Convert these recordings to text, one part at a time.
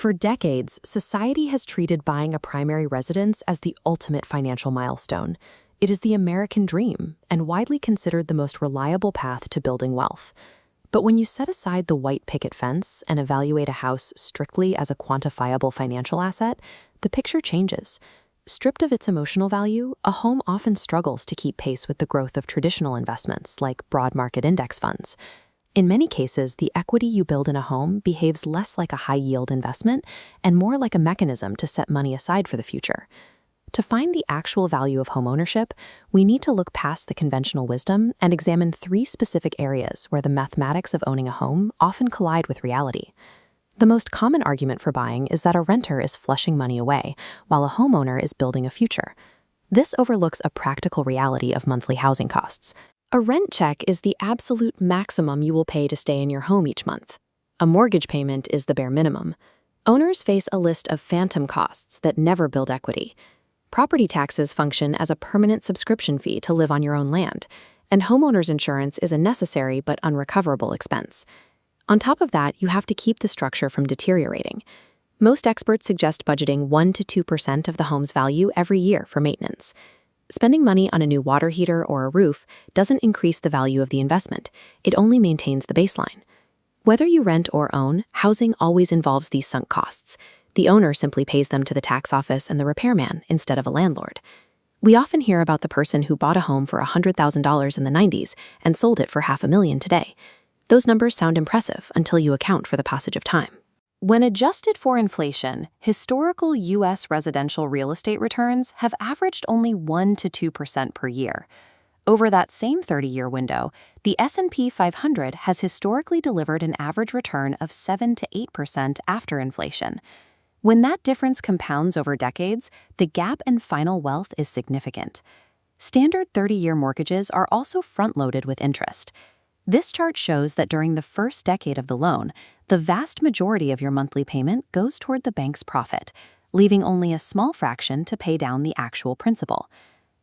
For decades, society has treated buying a primary residence as the ultimate financial milestone. It is the American dream and widely considered the most reliable path to building wealth. But when you set aside the white picket fence and evaluate a house strictly as a quantifiable financial asset, the picture changes. Stripped of its emotional value, a home often struggles to keep pace with the growth of traditional investments like broad market index funds. In many cases, the equity you build in a home behaves less like a high-yield investment and more like a mechanism to set money aside for the future. To find the actual value of homeownership, we need to look past the conventional wisdom and examine 3 specific areas where the mathematics of owning a home often collide with reality. The most common argument for buying is that a renter is flushing money away, while a homeowner is building a future. This overlooks a practical reality of monthly housing costs. A rent check is the absolute maximum you will pay to stay in your home each month. A mortgage payment is the bare minimum. Owners face a list of phantom costs that never build equity. Property taxes function as a permanent subscription fee to live on your own land, and homeowners insurance is a necessary but unrecoverable expense. On top of that, you have to keep the structure from deteriorating. Most experts suggest budgeting 1 to 2% of the home's value every year for maintenance. Spending money on a new water heater or a roof doesn't increase the value of the investment. It only maintains the baseline. Whether you rent or own, housing always involves these sunk costs. The owner simply pays them to the tax office and the repairman instead of a landlord. We often hear about the person who bought a home for $100,000 in the 90s and sold it for $500,000 today. Those numbers sound impressive until you account for the passage of time. When adjusted for inflation, historical U.S. residential real estate returns have averaged only 1 to 2% per year. Over that same 30-year window, the S&P 500 has historically delivered an average return of 7 to 8% after inflation. When that difference compounds over decades, the gap in final wealth is significant. Standard 30-year mortgages are also front-loaded with interest. This chart shows that during the first decade of the loan, the vast majority of your monthly payment goes toward the bank's profit, leaving only a small fraction to pay down the actual principal.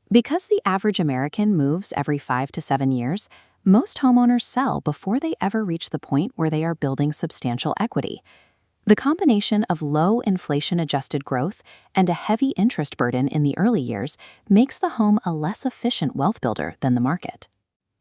Because the average American moves every 5 to 7 years, most homeowners sell before they ever reach the point where they are building substantial equity. The combination of low inflation-adjusted growth and a heavy interest burden in the early years makes the home a less efficient wealth builder than the market.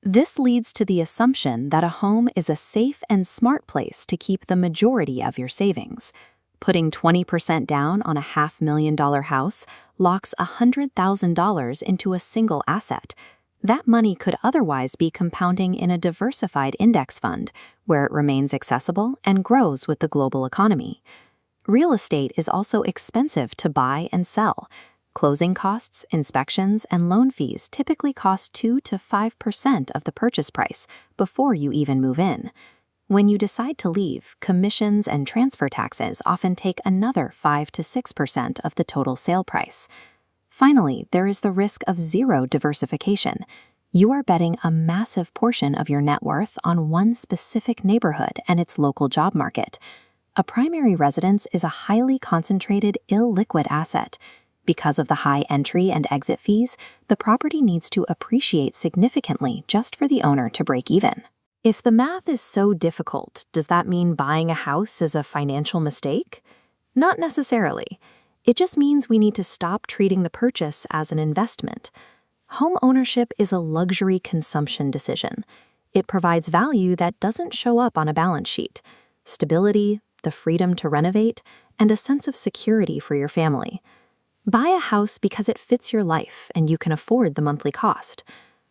This leads to the assumption that a home is a safe and smart place to keep the majority of your savings. Putting 20% down on a $500,000 house locks $100,000 into a single asset. That money could otherwise be compounding in a diversified index fund, where it remains accessible and grows with the global economy. Real estate is also expensive to buy and sell. Closing costs, inspections, and loan fees typically cost 2 to 5% of the purchase price before you even move in. When you decide to leave, commissions and transfer taxes often take another 5 to 6% of the total sale price. Finally, there is the risk of zero diversification. You are betting a massive portion of your net worth on one specific neighborhood and its local job market. A primary residence is a highly concentrated, illiquid asset. Because of the high entry and exit fees, the property needs to appreciate significantly just for the owner to break even. If the math is so difficult, does that mean buying a house is a financial mistake? Not necessarily. It just means we need to stop treating the purchase as an investment. Home ownership is a luxury consumption decision. It provides value that doesn't show up on a balance sheet: stability, the freedom to renovate, and a sense of security for your family. Buy a house because it fits your life and you can afford the monthly cost.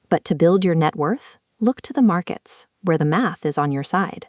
But to build your net worth, look to the markets, where the math is on your side.